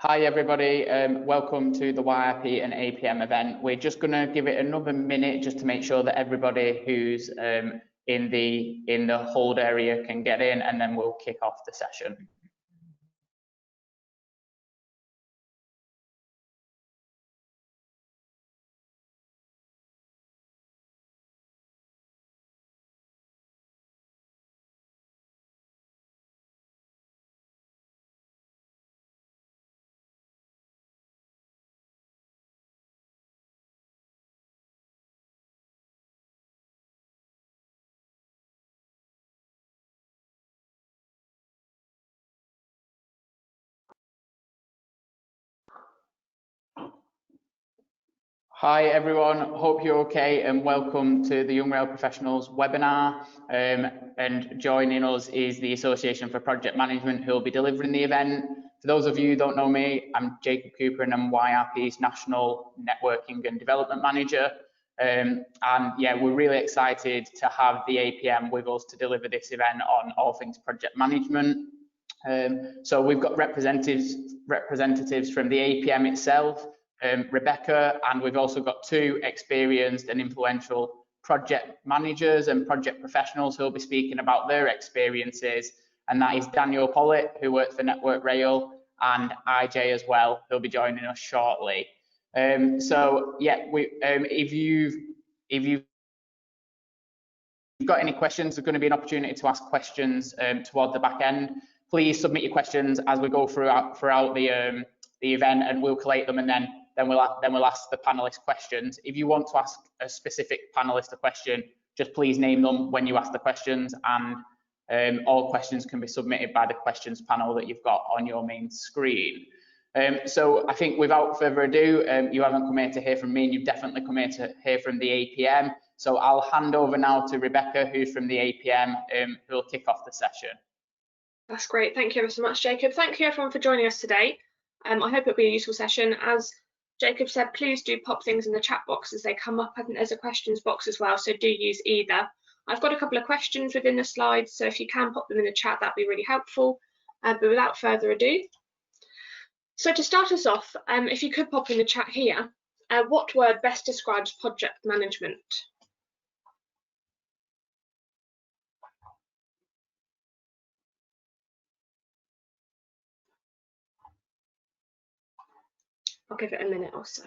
Hi everybody, welcome to the YRP and APM event. We're just going to give it another minute just to make sure that everybody who's in the hold area can get in, and then we'll kick off the session. Hi everyone, hope you're okay and welcome to the Young Rail Professionals webinar. And joining us is the Association for Project Management, who will be delivering the event. For those of you who don't know me, I'm Jacob Cooper and I'm YRP's National Networking and Development Manager. And yeah, we're really excited to have the APM with us to deliver this event on all things project management. So we've got representatives from the APM itself, Rebecca, and we've also got two experienced and influential project managers and project professionals who will be speaking about their experiences, and that is Daniel Pollitt, who works for Network Rail, and IJ as well, who'll be joining us shortly. So yeah, if you've got any questions, there's going to be an opportunity to ask questions toward the back end. Please submit your questions as we go throughout the event, and we'll collate them, and then we'll ask the panelists questions. If you want to ask a specific panelist a question, just please name them when you ask the questions, and all questions can be submitted by the questions panel that you've got on your main screen. So I think without further ado, you haven't come here to hear from me, and you've definitely come here to hear from the APM. So I'll hand over now to Rebecca, who's from the APM, who will kick off the session. That's great. Thank you ever so much, Jacob. Thank you everyone for joining us today. I hope it'll be a useful session. As Jacob said, please do pop things in the chat box as they come up. I think there's a questions box as well, so do use either. I've got a couple of questions within the slides, so if you can pop them in the chat, that'd be really helpful. But without further ado, so to start us off, if you could pop in the chat here, what word best describes project management? I'll give it a minute or so.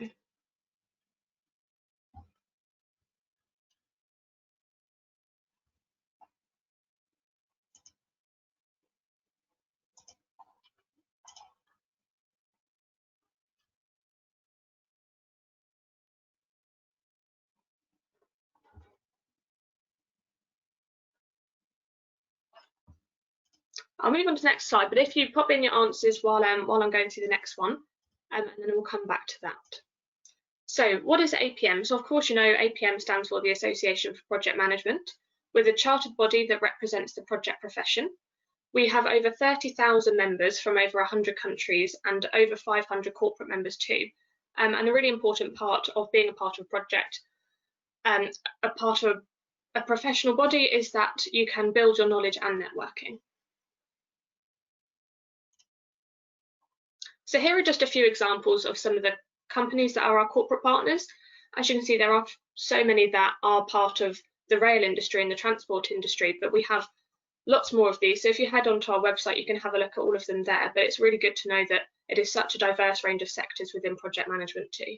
I'll move on to the next slide, but if you pop in your answers while I'm going through the next one, and then we'll come back to that. So what is APM? So of course you know APM stands for the Association for Project Management. We're the chartered body that represents the project profession. We have over 30,000 members from over 100 countries and over 500 corporate members too. And a really important part of being a part of a project, a part of a professional body, is that you can build your knowledge and networking. So here are just a few examples of some of the companies that are our corporate partners. As you can see, there are so many that are part of the rail industry and the transport industry, but we have lots more of these. So if you head onto our website, you can have a look at all of them there, but it's really good to know that it is such a diverse range of sectors within project management too.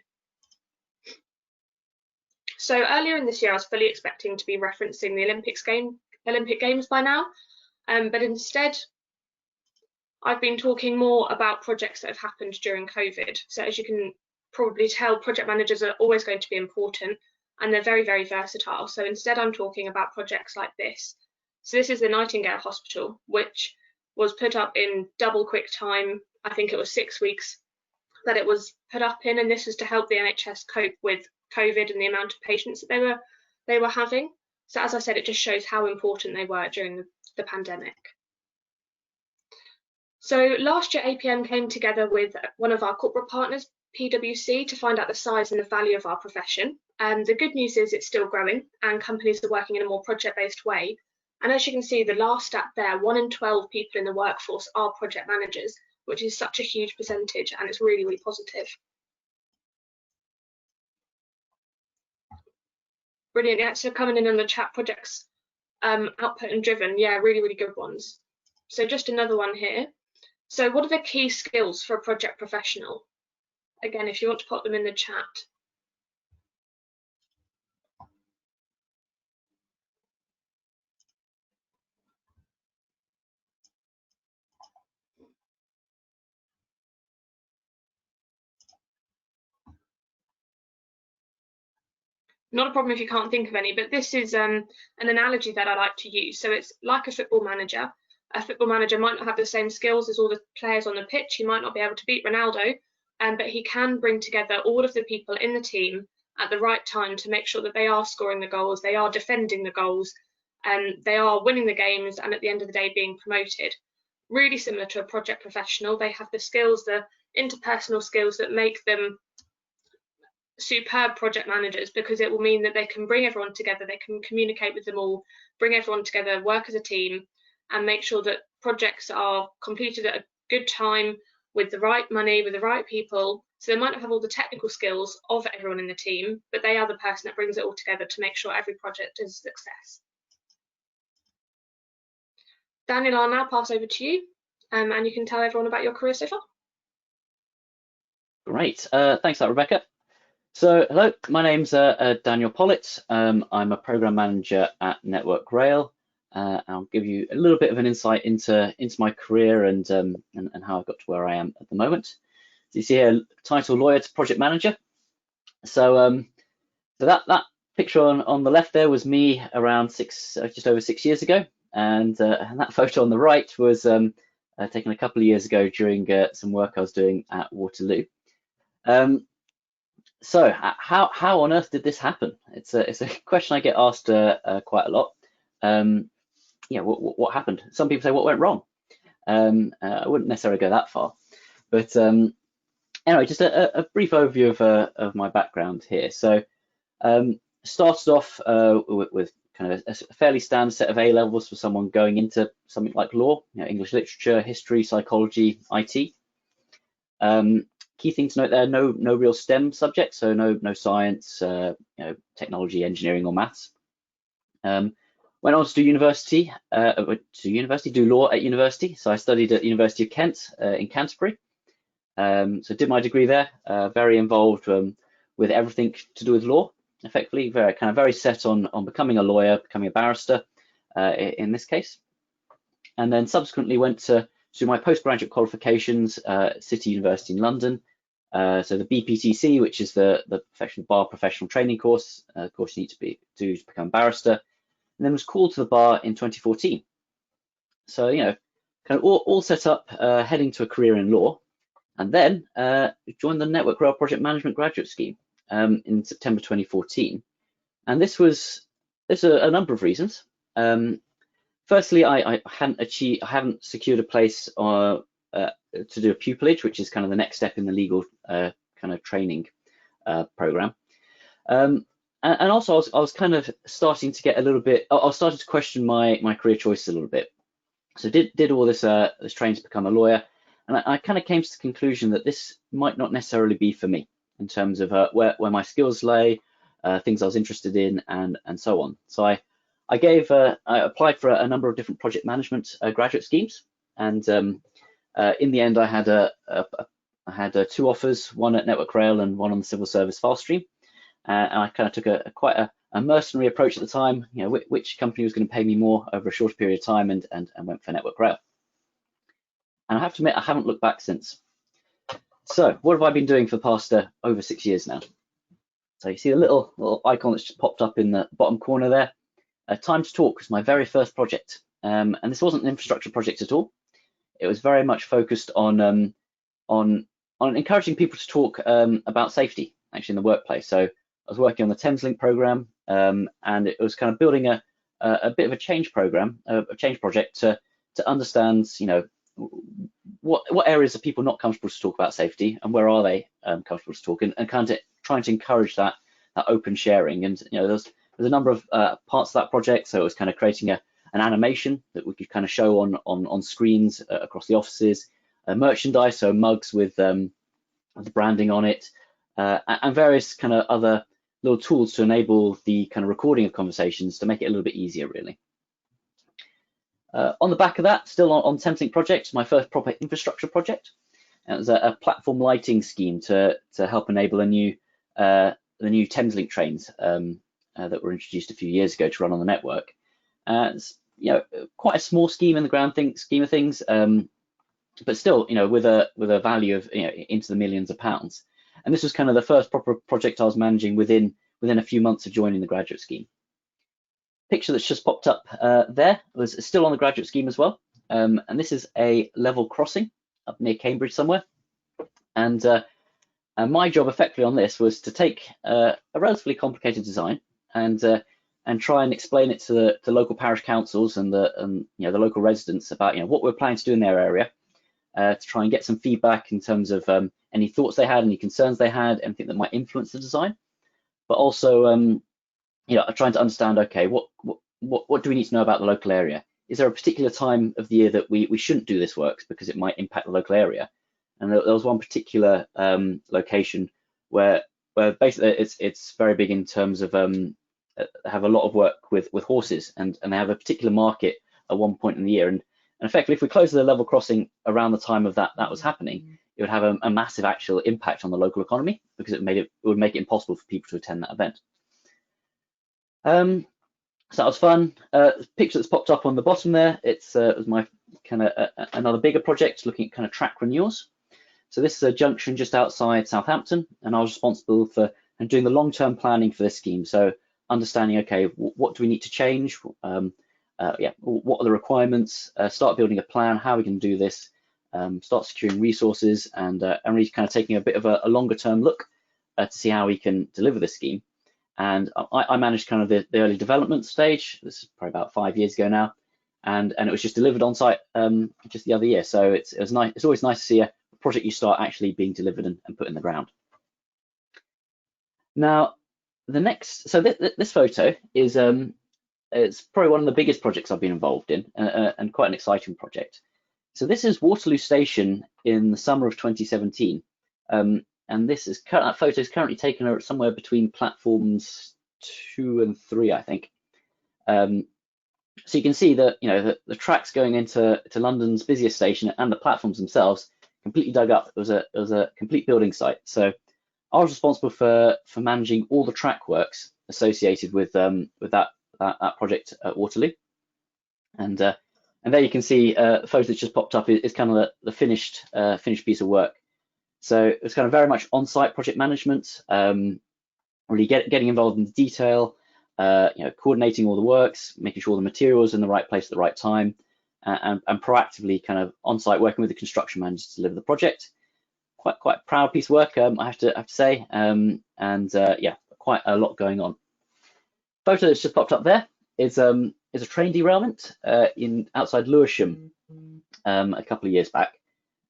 So earlier in this year, I was fully expecting to be referencing the Olympic Games by now, but instead, I've been talking more about projects that have happened during COVID. So as you can probably tell, project managers are always going to be important, and they're very, very versatile. So instead, I'm talking about projects like this. So this is the Nightingale Hospital, which was put up in double quick time. I think it was 6 weeks that it was put up in, and this was to help the NHS cope with COVID and the amount of patients that they were having. So as I said, it just shows how important they were during the pandemic. So last year, APM came together with one of our corporate partners, PwC, to find out the size and the value of our profession. The good news is it's still growing and companies are working in a more project-based way. And as you can see, the last stat there, 1 in 12 people in the workforce are project managers, which is such a huge percentage, and it's really, really positive. Brilliant. Yeah, so coming in on the chat, projects output and driven, yeah, really, really good ones. So just another one here. So what are the key skills for a project professional? Again, if you want to put them in the chat. Not a problem if you can't think of any, but this is an analogy that I like to use. So it's like a football manager. A football manager might not have the same skills as all the players on the pitch. He might not be able to beat Ronaldo, but he can bring together all of the people in the team at the right time to make sure that they are scoring the goals, they are defending the goals, and they are winning the games, and at the end of the day being promoted. Really similar to a project professional. They have the skills, the interpersonal skills that make them superb project managers, because it will mean that they can bring everyone together, they can communicate with them all, bring everyone together, work as a team, and make sure that projects are completed at a good time with the right money, with the right people. So they might not have all the technical skills of everyone in the team, but they are the person that brings it all together to make sure every project is a success. Daniel, I'll now pass over to you, and you can tell everyone about your career so far. Great, thanks for that, Rebecca. So hello, my name's Daniel Pollitt. I'm a program manager at Network Rail. I'll give you a little bit of an insight into my career and how I got to where I am at the moment. So you see here, title lawyer to project manager. So that picture on the left there was me around just over 6 years ago, and that photo on the right was taken a couple of years ago during some work I was doing at Waterloo. So how on earth did this happen? It's a question I get asked quite a lot. Yeah, what happened? Some people say what went wrong. I wouldn't necessarily go that far, but anyway, just a brief overview of my background here. So started off with kind of a fairly standard set of A levels for someone going into something like law, English literature, history, psychology, IT. Key thing to note there: no real STEM subjects, so no science, technology, engineering, or maths. Went on to do university, do law at university. So I studied at University of Kent in Canterbury. So did my degree there. Very involved with everything to do with law. Effectively, very set on becoming a lawyer, becoming a barrister in this case. And then subsequently went to do my postgraduate qualifications at City University in London. So the BPTC, which is the bar professional training course, course you need to do to become a barrister, and then was called to the bar in 2014. So kind of all set up, heading to a career in law, and then joined the Network Rail Project Management Graduate Scheme in September 2014. And this was a number of reasons. Firstly, I haven't secured a place to do a pupillage, which is kind of the next step in the legal kind of training program. And also I was kind of starting to get a little bit, I was starting to question my career choices a little bit. So did all this training to become a lawyer, and I kind of came to the conclusion that this might not necessarily be for me in terms of where my skills lay, things I was interested in, and so on. So I applied for a number of different project management graduate schemes, and in the end I had two offers, one at Network Rail and one on the civil service file stream. And I kind of took quite a mercenary approach at the time, which company was going to pay me more over a short period of time, and went for Network Rail. And I have to admit, I haven't looked back since. So what have I been doing for the past over 6 years now? So you see a little icon that's just popped up in the bottom corner there. Time to Talk was my very first project, and this wasn't an infrastructure project at all. It was very much focused on encouraging people to talk about safety, actually, in the workplace. So I was working on the Thameslink program, and it was kind of building a bit of a change program, a change project to understand, what areas are people not comfortable to talk about safety, and where are they comfortable to talk, and kind of trying to encourage that open sharing. And there's a number of parts of that project. So it was kind of creating an animation that we could kind of show on screens across the offices, merchandise, so mugs with the branding on it, and various kind of other little tools to enable the kind of recording of conversations to make it a little bit easier, really. On the back of that, still on Thameslink project, my first proper infrastructure project. It was a platform lighting scheme to help enable the new Thameslink trains that were introduced a few years ago to run on the network. It's, quite a small scheme in the grand scheme of things, but still, with a value of into the millions of pounds. And this was kind of the first proper project I was managing within a few months of joining the graduate scheme. Picture that's just popped up there was still on the graduate scheme as well, and this is a level crossing up near Cambridge somewhere. And my job effectively on this was to take a relatively complicated design and try and explain it to the local parish councils and the local residents about what we're planning to do in their area, to try and get some feedback in terms of any thoughts they had, any concerns they had, anything that might influence the design, but also trying to understand, okay, what do we need to know about the local area? Is there a particular time of the year that we shouldn't do this work because it might impact the local area? And there was one particular location where basically it's very big in terms of have a lot of work with horses, and they have a particular market at one point in the year, and effectively if we close the level crossing around the time of that was happening, it would have a massive actual impact on the local economy because it would make it impossible for people to attend that event. So that was fun. Picture that's popped up on the bottom there, it was my kind of another bigger project looking at kind of track renewals. So this is a junction just outside Southampton, and I was responsible for doing the long-term planning for this scheme. So understanding, okay, what do we need to change? What are the requirements? Start building a plan, how we can do this, start securing resources, and really kind of taking a bit of a longer-term look to see how we can deliver this scheme. And I managed kind of the early development stage. This is probably about 5 years ago now, and it was just delivered on site just the other year. So it was nice. It's always nice to see a project you start actually being delivered and put in the ground. Now, the next, so this photo is it's probably one of the biggest projects I've been involved in, and quite an exciting project. So this is Waterloo Station in the summer of 2017. And that photo is currently taken somewhere between platforms 2 and 3, I think. So you can see that the tracks going into London's busiest station and the platforms themselves completely dug up. It was a complete building site. So I was responsible for managing all the track works associated with that project at Waterloo. And there you can see the photo that's just popped up is kind of the finished piece of work. So it was kind of very much on-site project management, really getting involved in the detail, coordinating all the works, making sure the materials are in the right place at the right time, and proactively kind of on-site working with the construction manager to deliver the project. Quite a proud piece of work, I have to say, yeah, quite a lot going on. Photo that's just popped up there is a train derailment outside Lewisham a couple of years back.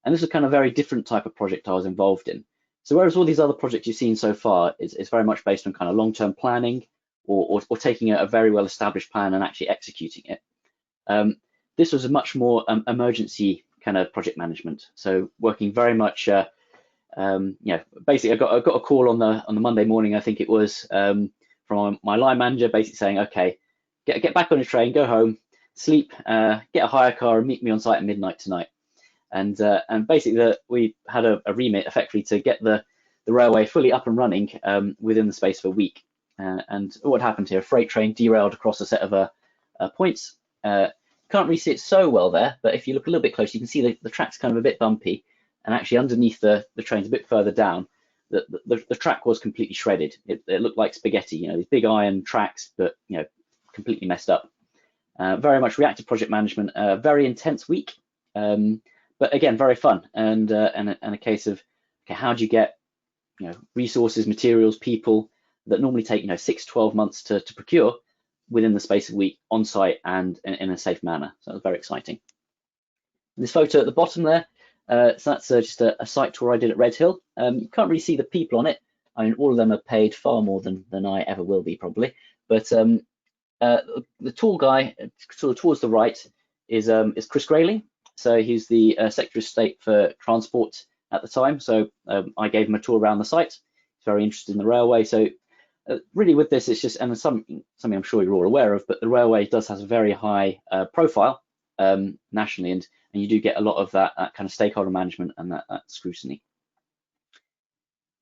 And this is kind of a very different type of project I was involved in. So whereas all these other projects you've seen so far is very much based on kind of long-term planning or taking a very well-established plan and actually executing it, this was a much more emergency kind of project management. So working very much, basically I got a call on the Monday morning, I think it was, from my line manager, basically saying, okay, get back on your train, go home, sleep, get a hire car, and meet me on site at midnight tonight. And basically we had a remit effectively to get the railway fully up and running within the space of a week. And what happened here, a freight train derailed across a set of points. Can't really see it so well there, but if you look a little bit closer, you can see the track's kind of a bit bumpy, and actually underneath the trains a bit further down, the track was completely shredded. It looked like spaghetti, these big iron tracks, but completely messed up. Very much reactive project management, very intense week. But again, very fun, and a case of, okay, how do you get resources, materials, people that normally take 6-12 months to procure within the space of a week on site and in a safe manner. So that was very exciting. This photo at the bottom there, so that's just a site tour I did at Redhill. You can't really see the people on it. I mean, all of them are paid far more than I ever will be probably. But the tall guy sort of towards the right is Chris Grayling. So he's the Secretary of State for Transport at the time. So I gave him a tour around the site. He's very interested in the railway. So really with this, it's just, and something I'm sure you're all aware of, but the railway does have a very high profile nationally, and you do get a lot of that kind of stakeholder management and that scrutiny.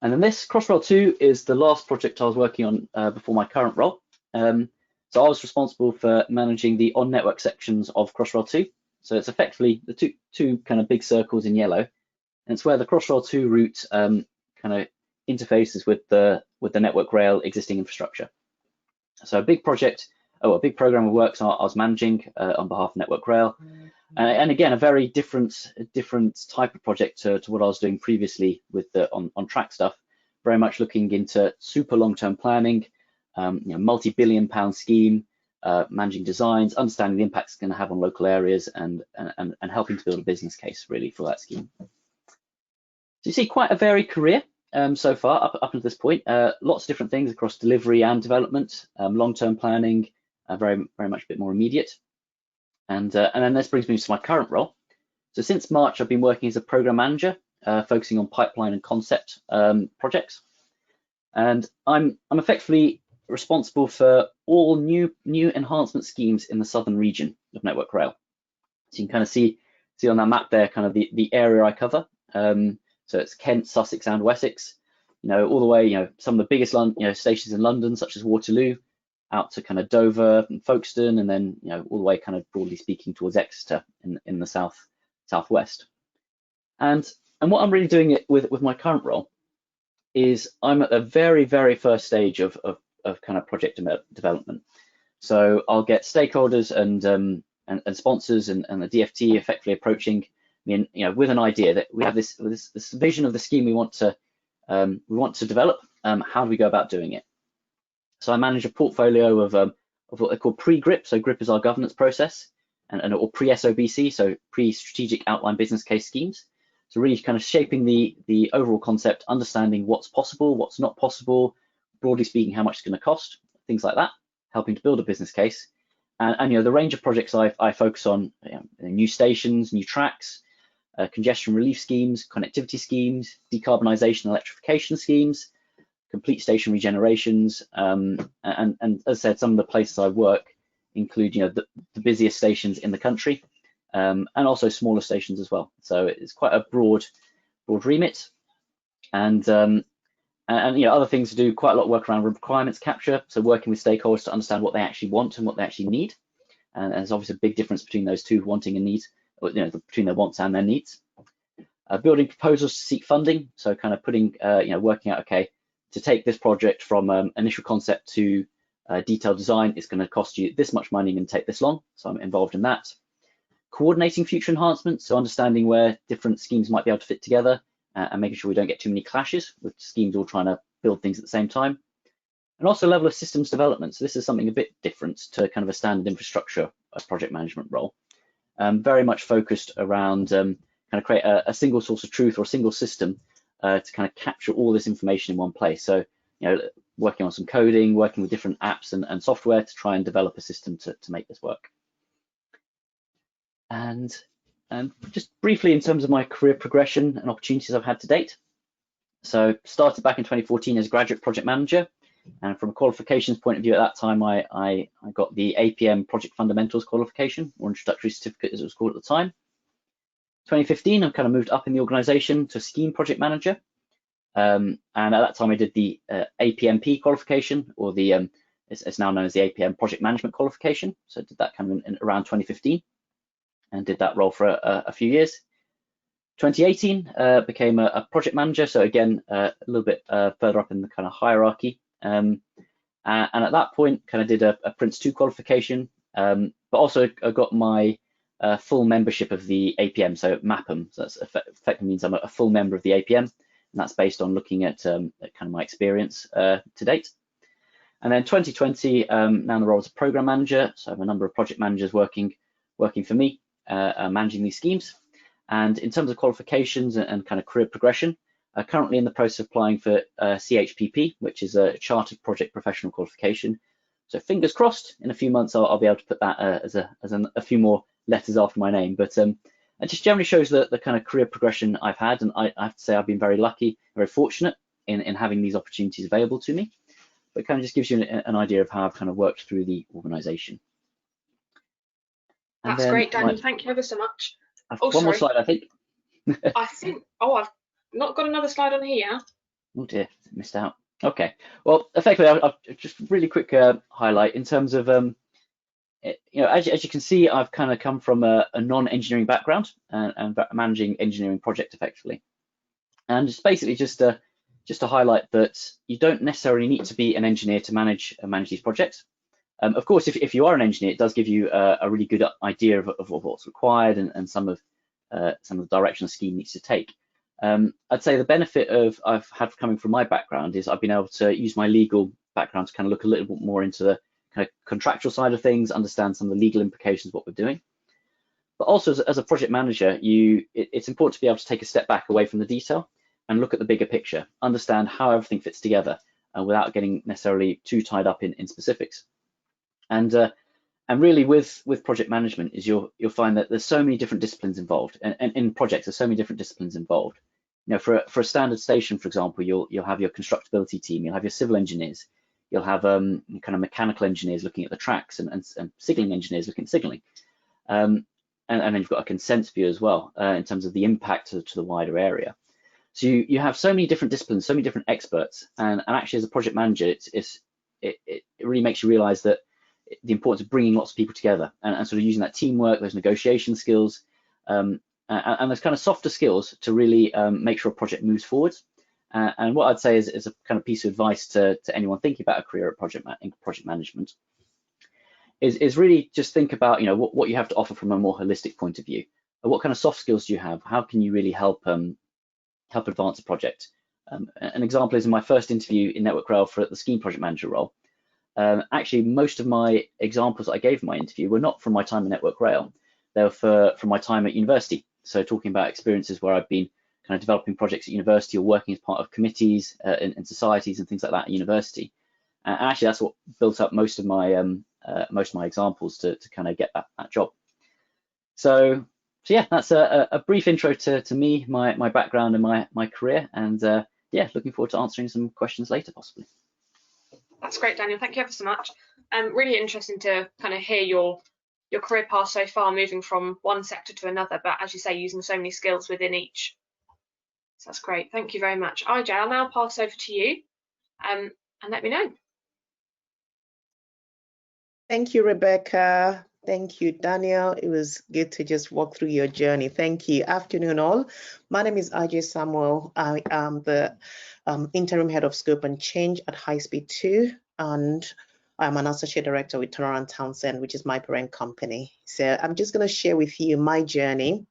And then this Crossrail 2 is the last project I was working on before my current role. So I was responsible for managing the on-network sections of Crossrail 2. So it's effectively the two kind of big circles in yellow, and it's where the Crossrail 2 route kind of interfaces with the Network Rail existing infrastructure. So a big project, a big program of works I was managing on behalf of Network Rail, and again a very different type of project to what I was doing previously with the on-track stuff. Very much looking into super long-term planning, multi-billion-pound scheme, managing designs, understanding the impacts it's going to have on local areas, and helping to build a business case really for that scheme. So you see quite a varied career so far up until this point. Lots of different things across delivery and development, long-term planning, very much a bit more immediate. And then this brings me to my current role. So since March, I've been working as a program manager, focusing on pipeline and concept projects. And I'm effectively responsible for all new enhancement schemes in the southern region of Network Rail. So you can kind of see on that map there, kind of the area I cover. So it's Kent, Sussex, and Wessex. All the way, some of the biggest stations in London, such as Waterloo, out to kind of Dover and Folkestone, and then all the way kind of broadly speaking towards Exeter in the southwest. And what I'm really doing it with my current role is I'm at the very first stage of kind of project development. So I'll get stakeholders and sponsors and the DFT effectively approaching me, with an idea that we have this vision of the scheme we want to develop. How do we go about doing it? So I manage a portfolio of what they call pre-GRIP. So GRIP is our governance process, or pre-SOBC, so pre-strategic outline business case schemes. So really kind of shaping the overall concept, understanding what's possible, what's not possible, broadly speaking, how much it's going to cost, things like that, helping to build a business case. And the range of projects I focus on, new stations, new tracks, congestion relief schemes, connectivity schemes, decarbonisation, electrification schemes, complete station regenerations, and as I said, some of the places I work include the busiest stations in the country, and also smaller stations as well. So it's quite a broad remit, and other things to do. Quite a lot of work around requirements capture, so working with stakeholders to understand what they actually want and what they actually need, and there's obviously a big difference between those two, wanting and needs, between their wants and their needs. Building proposals to seek funding, so kind of putting working out, okay, to take this project from initial concept to detailed design, it's going to cost you this much money and take this long. So I'm involved in that. Coordinating future enhancements, so understanding where different schemes might be able to fit together and making sure we don't get too many clashes with schemes all trying to build things at the same time. And also level of systems development. So this is something a bit different to kind of a standard infrastructure project management role. Very much focused around kind of create a single source of truth or a single system to kind of capture all this information in one place. So, working on some coding, working with different apps and software to try and develop a system to make this work. And just briefly in terms of my career progression and opportunities I've had to date. So started back in 2014 as graduate project manager. And from a qualifications point of view, at that time, I got the APM Project Fundamentals qualification, or introductory certificate as it was called at the time. 2015, I kind of moved up in the organization to scheme project manager. And at that time, I did the APMP qualification, or the it's now known as the APM Project Management qualification. So I did that kind of in around 2015 and did that role for a few years. 2018, became a project manager. So again, a little bit further up in the kind of hierarchy. And at that point, kind of did a Prince 2 qualification, but also I got my full membership of the APM, so MAPM. So that effectively means I'm a full member of the APM, and that's based on looking at kind of my experience to date. And then 2020, now in the role as a program manager, so I have a number of project managers working for me, managing these schemes. And in terms of qualifications and kind of career progression, currently in the process of applying for CHPP, which is a Chartered Project Professional qualification. So fingers crossed, in a few months I'll be able to put that as a few more letters after my name. But It just generally shows the kind of career progression I've had, and I have to say I've been very lucky, very fortunate in having these opportunities available to me. But it kind of just gives you an idea of how I've kind of worked through the organisation. That's great, Daniel. Thank you ever so much. One more slide, I think. I've not got another slide on here. Oh dear, missed out. Okay, well, effectively, I'll just really quick highlight in terms of, as you can see, I've kind of come from a non-engineering background and managing engineering project effectively, and it's basically just to highlight that you don't necessarily need to be an engineer to manage these projects. Of course, if you are an engineer, it does give you a really good idea of what's required and some of the direction the scheme needs to take. I'd say the benefit I've had coming from my background is I've been able to use my legal background to kind of look a little bit more into the kind of contractual side of things, understand some of the legal implications of what we're doing. But also as a project manager, it's important to be able to take a step back away from the detail and look at the bigger picture, understand how everything fits together without getting necessarily too tied up in specifics. And really with project management is you'll find that there's so many different disciplines involved, and in projects there's so many different disciplines involved. For a standard station, for example, you'll have your constructability team, you'll have your civil engineers, you'll have kind of mechanical engineers looking at the tracks and signalling engineers looking at signalling, and then you've got a consent view as well in terms of the impact to the wider area. So you have so many different disciplines, so many different experts, and actually as a project manager, it really makes you realise that the importance of bringing lots of people together and sort of using that teamwork, those negotiation skills, and those kind of softer skills to really make sure a project moves forward. And what I'd say is a kind of piece of advice to anyone thinking about a career at project management is really just think about what you have to offer from a more holistic point of view. What kind of soft skills do you have? How can you really help advance a project? An example is in my first interview in Network Rail for the scheme project manager role. Actually, most of my examples that I gave in my interview were not from my time in Network Rail. They were from my time at university. So talking about experiences where I've been kind of developing projects at university or working as part of committees and societies and things like that at university. And actually, that's what built up most of my examples to kind of get that job. So yeah, that's a brief intro to me, my background and my career, and yeah, looking forward to answering some questions later possibly. That's great, Daniel. Thank you ever so much. Really interesting to kind of hear your career path so far, moving from one sector to another, but as you say, using so many skills within each. So that's great. Thank you very much. Ije, I'll now pass over to you and let me know. Thank you, Rebecca. Thank you, Daniel. It was good to just walk through your journey. Thank you. Afternoon, all. My name is Ije Samuel. I am the interim head of scope and change at High Speed 2, and I'm an associate director with Townsend, which is my parent company. So I'm just going to share with you my journey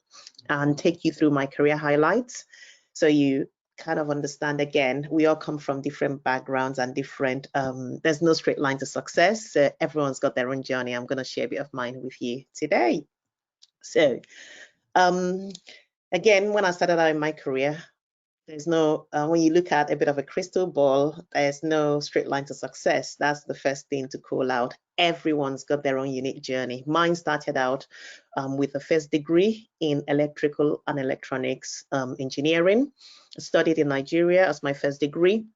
and take you through my career highlights, so you kind of understand. Again, we all come from different backgrounds and different, there's no straight line to success. So everyone's got their own journey. I'm going to share a bit of mine with you today. So again, when I started out in my career, there's no, when you look at a bit of a crystal ball, there's no straight line to success. That's the first thing to call out. Everyone's got their own unique journey. Mine started out with a first degree in electrical and electronics engineering. I studied in Nigeria as my first degree.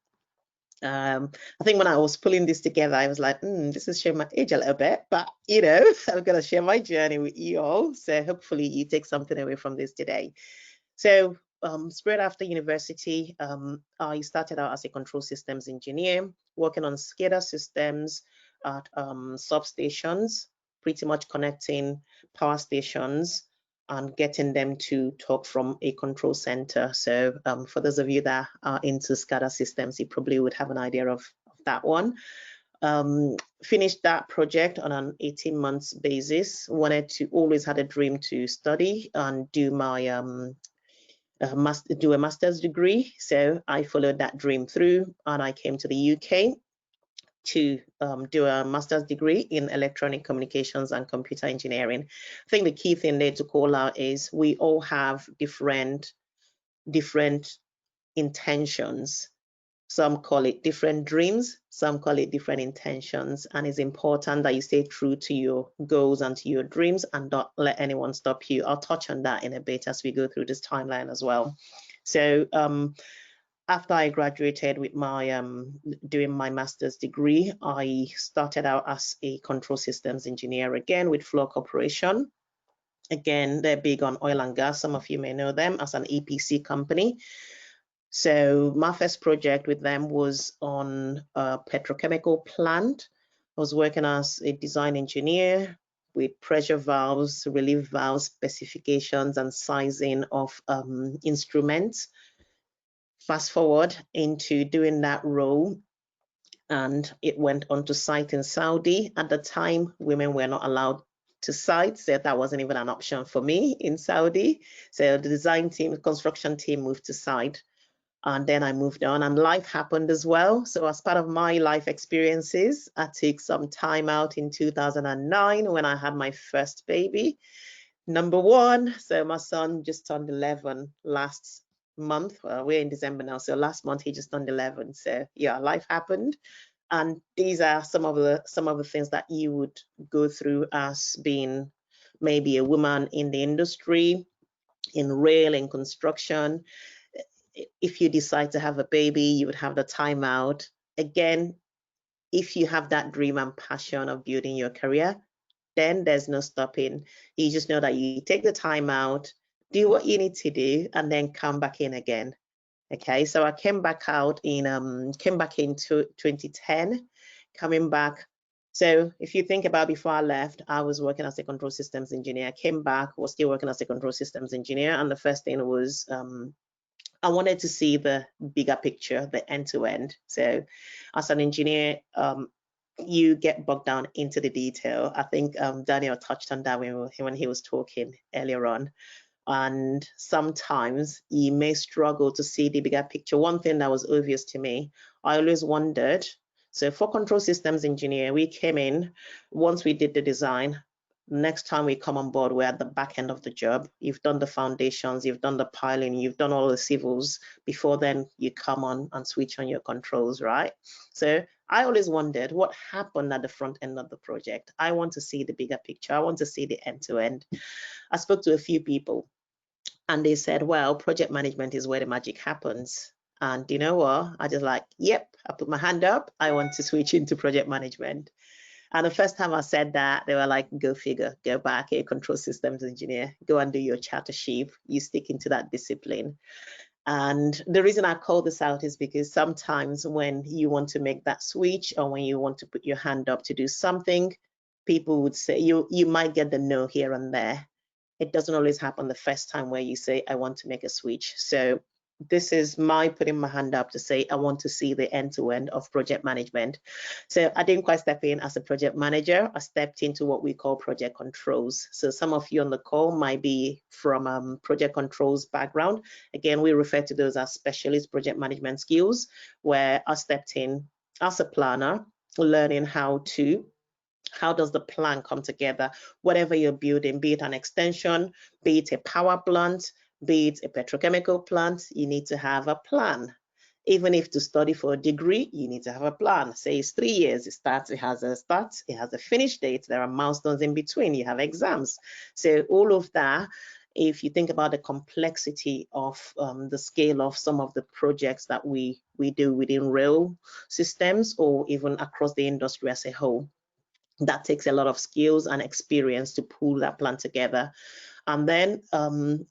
I think when I was pulling this together, I was like, this is showing my age a little bit, but I'm going to share my journey with you all. So hopefully you take something away from this today. So straight after university, I started out as a control systems engineer, working on SCADA systems at substations, pretty much connecting power stations and getting them to talk from a control center. So for those of you that are into SCADA systems, you probably would have an idea of that one. Finished that project on an 18 months basis. Always had a dream to study and do my do a master's degree. So I followed that dream through and I came to the UK to do a master's degree in electronic communications and computer engineering. I think the key thing there to call out is we all have different intentions Some call it different dreams, some call it different intentions, and it's important that you stay true to your goals and to your dreams and don't let anyone stop you. I'll touch on that in a bit as we go through this timeline as well. So after I graduated with my doing my master's degree, I started out as a control systems engineer again with Flow Corporation. Again, they're big on oil and gas. Some of you may know them as an EPC company. So my first project with them was on a petrochemical plant. I was working as a design engineer with pressure valves, relief valves, specifications, and sizing of instruments. Fast forward into doing that role, and it went on to site in Saudi. At the time, women were not allowed to site, so that wasn't even an option for me in Saudi. So the design team, the construction team moved to site. And then I moved on and life happened as well. So as part of my life experiences, I took some time out in 2009 when I had my first baby, number one. So my son just turned 11 last month. We're in December now. So last month he just turned 11. So yeah, life happened. And these are some of the things that you would go through as being maybe a woman in the industry, in rail, in construction. If you decide to have a baby, you would have the time out. Again, if you have that dream and passion of building your career, then there's no stopping. You just know that you take the time out, do what you need to do, and then come back in again. Okay, so I came back in 2010, coming back. So if you think about before I left, I was working as a control systems engineer. I came back, was still working as a control systems engineer, and the first thing was I wanted to see the bigger picture, the end-to-end. So as an engineer, you get bogged down into the detail. I think Daniel touched on that when he was talking earlier on. And sometimes you may struggle to see the bigger picture. One thing that was obvious to me, I always wondered, so for control systems engineer, we came in, once we did the design, next time we come on board, we're at the back end of the job. You've done the foundations, you've done the piling, you've done all the civils. Before then, you come on and switch on your controls, right? So I always wondered what happened at the front end of the project. I want to see the bigger picture. I want to see the end to end. I spoke to a few people and they said, well, project management is where the magic happens. And you know what? I just like, yep, I put my hand up. I want to switch into project management. And the first time I said that, they were like, go figure, go back, a control systems engineer, go and do your chartership, you stick into that discipline. And the reason I call this out is because sometimes when you want to make that switch or when you want to put your hand up to do something, people would say, you might get the no here and there. It doesn't always happen the first time where you say, I want to make a switch. So this is my putting my hand up to say, I want to see the end-to-end of project management. So I didn't quite step in as a project manager. I stepped into what we call project controls. So some of you on the call might be from project controls background. Again, we refer to those as specialist project management skills, where I stepped in as a planner, learning how does the plan come together? Whatever you're building, be it an extension, be it a power plant, be it a petrochemical plant, you need to have a plan. Even if to study for a degree, you need to have a plan. Say it's 3 years, it has a start, it has a finish date, there are milestones in between, you have exams. So all of that, if you think about the complexity of the scale of some of the projects that we do within rail systems or even across the industry as a whole, that takes a lot of skills and experience to pull that plan together. And then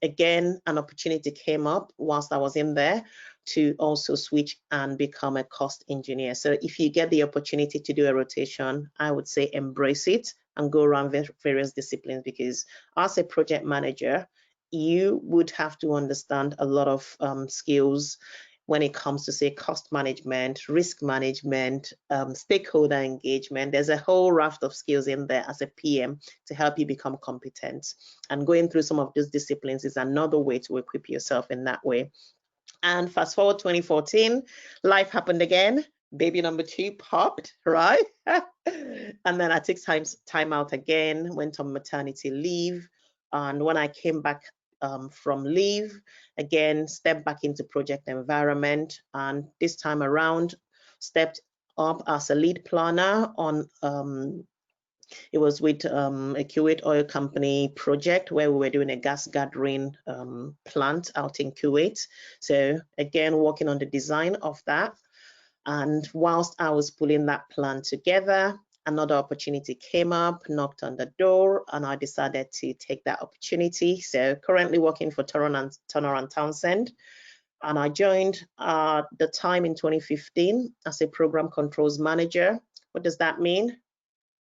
again, an opportunity came up whilst I was in there to also switch and become a cost engineer. So if you get the opportunity to do a rotation, I would say embrace it and go around various disciplines, because as a project manager, you would have to understand a lot of skills when it comes to, say, cost management, risk management, stakeholder engagement. There's a whole raft of skills in there as a PM to help you become competent. And going through some of those disciplines is another way to equip yourself in that way. And fast forward 2014, life happened again. Baby number 2 popped, right? And then I took time out again, went on maternity leave. And when I came back from leave, again, stepped back into project environment, and this time around, stepped up as a lead planner on it was with a Kuwait oil company project where we were doing a gas gathering plant out in Kuwait. So again, working on the design of that. And whilst I was pulling that plan together, another opportunity came up, knocked on the door, and I decided to take that opportunity. So currently working for Turner and Townsend. And I joined the time in 2015 as a program controls manager. What does that mean?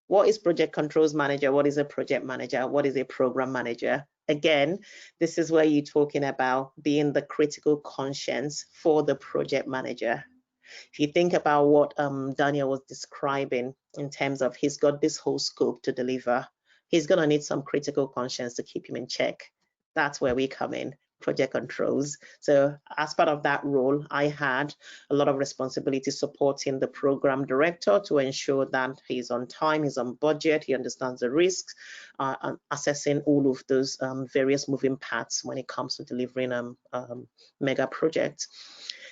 What is project controls manager? What is a project manager? What is a program manager? Again, this is where you're talking about being the critical conscience for the project manager. If you think about what Daniel was describing in terms of he's got this whole scope to deliver, he's going to need some critical conscience to keep him in check. That's where we come in, project controls. So as part of that role, I had a lot of responsibility supporting the program director to ensure that he's on time, he's on budget, he understands the risks, and assessing all of those various moving parts when it comes to delivering mega projects.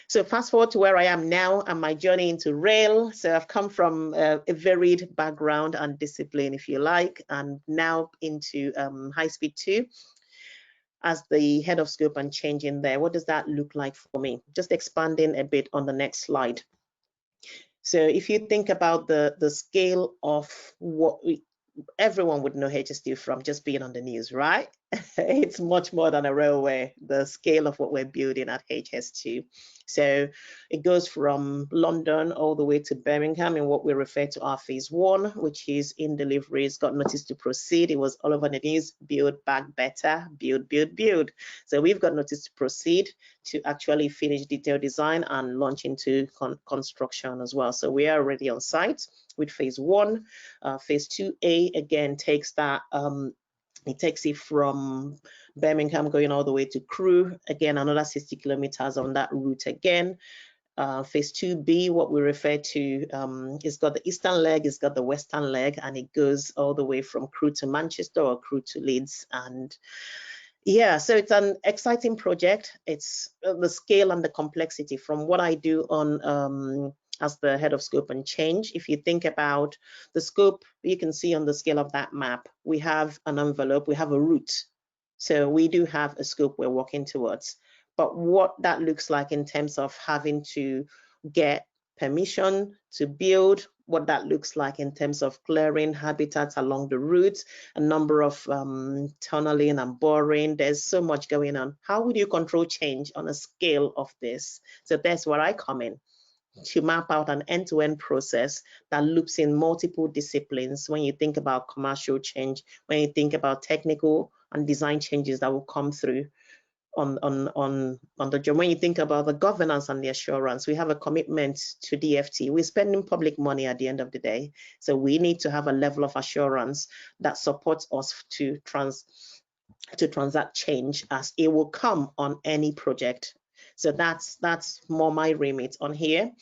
So fast forward to where I am now and my journey into rail. So I've come from a varied background and discipline, if you like, and now into High Speed 2 as the head of scope and change in there. What does that look like for me? Just expanding a bit on the next slide. So if you think about the scale of what everyone would know HS2 from just being on the news, right? It's much more than a railway, the scale of what we're building at HS2. So it goes from London all the way to Birmingham in what we refer to our phase 1, which is in delivery. It's got notice to proceed. It was all over the news, build back better, build, build, build. So we've got notice to proceed to actually finish detailed design and launch into construction as well. So we are already on site with phase 1. Phase 2A again takes that, it takes it from Birmingham going all the way to Crewe, again another 60 kilometers on that route again. Phase 2B, what we refer to, it's got the eastern leg, it's got the western leg, and it goes all the way from Crewe to Manchester or Crewe to Leeds. And yeah, so it's an exciting project. It's the scale and the complexity from what I do on as the head of scope and change. If you think about the scope, you can see on the scale of that map, we have an envelope, we have a route. So we do have a scope we're working towards. But what that looks like in terms of having to get permission to build, what that looks like in terms of clearing habitats along the route, a number of tunneling and boring, there's so much going on. How would you control change on a scale of this? So that's where I come in, to map out an end-to-end process that loops in multiple disciplines. When you think about commercial change, when you think about technical and design changes that will come through on the job. When you think about the governance and the assurance, we have a commitment to DFT. We're spending public money at the end of the day, so we need to have a level of assurance that supports us to transact change as it will come on any project. So that's more my remit on here.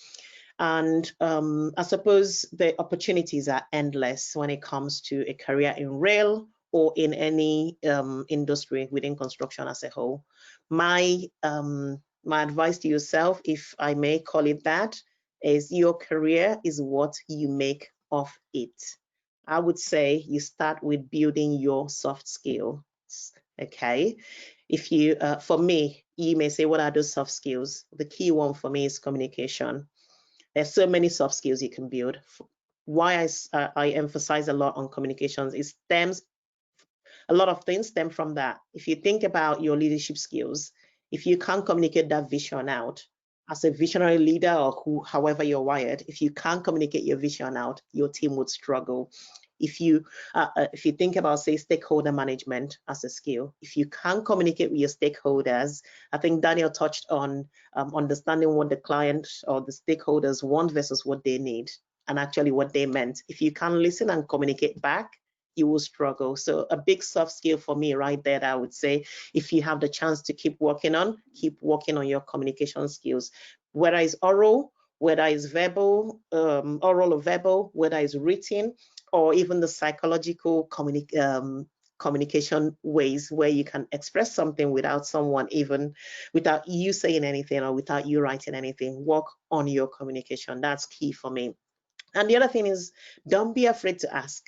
And I suppose the opportunities are endless when it comes to a career in rail or in any industry within construction as a whole. My advice to yourself, if I may call it that, is your career is what you make of it. I would say you start with building your soft skills, okay? If you, for me, you may say, what are those soft skills? The key one for me is communication. There's so many soft skills you can build. Why I emphasize a lot on communications is a lot of things stem from that. If you think about your leadership skills, if you can't communicate that vision out as a visionary leader or however you're wired, if you can't communicate your vision out, your team would struggle. If you think about, say, stakeholder management as a skill, if you can't communicate with your stakeholders, I think Daniel touched on understanding what the client or the stakeholders want versus what they need and actually what they meant. If you can't listen and communicate back, you will struggle. So a big soft skill for me right there, I would say, if you have the chance to keep working on your communication skills, whether it's oral, whether it's verbal, oral or verbal, whether it's written, or even the psychological communication ways where you can express something without without you saying anything or without you writing anything. Work on your communication. That's key for me. And the other thing is, don't be afraid to ask.